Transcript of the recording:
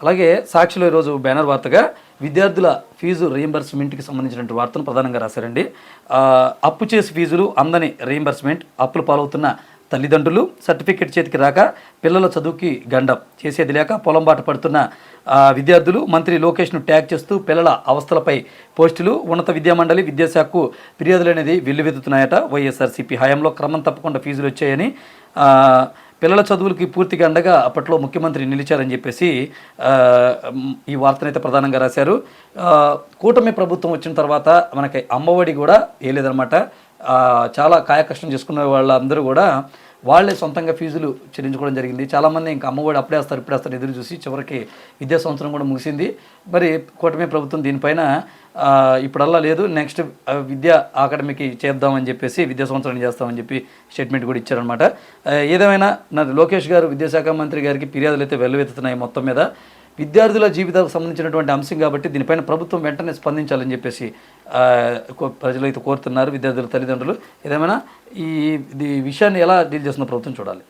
అలాగే సాక్షిలో ఈరోజు బ్యానర్ వార్తగా విద్యార్థుల ఫీజు రీయింబర్స్మెంట్కి సంబంధించినటువంటి వార్తను ప్రధానంగా రాశారండి. అప్పు చేసి ఫీజులు అందని రీయింబర్స్మెంట్, అప్పులు పాలవుతున్న తల్లిదండ్రులు, సర్టిఫికెట్ చేతికి రాక పిల్లల చదువుకి గండం, చేసేది లేక పొలం బాట పడుతున్న విద్యార్థులు, మంత్రి లోకేష్ను ట్యాగ్ చేస్తూ పిల్లల అవస్థలపై పోస్టులు, ఉన్నత విద్యామండలి విద్యాశాఖకు ఫిర్యాదులు అనేది వెల్లువెత్తుతున్నాయట. వైఎస్ఆర్సీపీ హయాంలో క్రమం తప్పకుండా ఫీజులు వచ్చాయని, పిల్లల చదువులకి పూర్తిగా అండగా అప్పట్లో ముఖ్యమంత్రి నిలిచారని చెప్పేసి ఈ వార్తనైతే ప్రధానంగా రాశారు. కూటమి ప్రభుత్వం వచ్చిన తర్వాత మనకి అమ్మఒడి కూడా వేయలేదన్నమాట. చాలా కాయకష్టం చేసుకునే వాళ్ళందరూ కూడా వాళ్ళే సొంతంగా ఫీజులు చెల్లించుకోవడం జరిగింది. చాలామంది ఇంకా అమ్మఒడి అప్పుడేస్తారు ఇప్పుడేస్తారు ఎదురు చూసి చివరికి విద్యా సంవత్సరం కూడా ముగిసింది. మరి కూటమి ప్రభుత్వం దీనిపైన ఇప్పుడల్లా లేదు, నెక్స్ట్ విద్యా అకాడమీకి చేద్దామని చెప్పేసి విద్యా సంవత్సరాన్ని చేస్తామని చెప్పి స్టేట్మెంట్ కూడా ఇచ్చారనమాట. ఏదేమైనా లోకేష్ గారు విద్యాశాఖ మంత్రి గారికి ఫిర్యాదులు అయితే వెల్లువెత్తుతున్నాయి. మొత్తం మీద విద్యార్థుల జీవితాలకు సంబంధించినటువంటి అంశం కాబట్టి దీనిపైన ప్రభుత్వం వెంటనే స్పందించాలని చెప్పేసి ప్రజలు అయితే కోరుతున్నారు, విద్యార్థుల తల్లిదండ్రులు. ఏదేమైనా ఈ విషయాన్ని ఎలా డీల్ చేస్తున్న ప్రభుత్వం చూడాలి.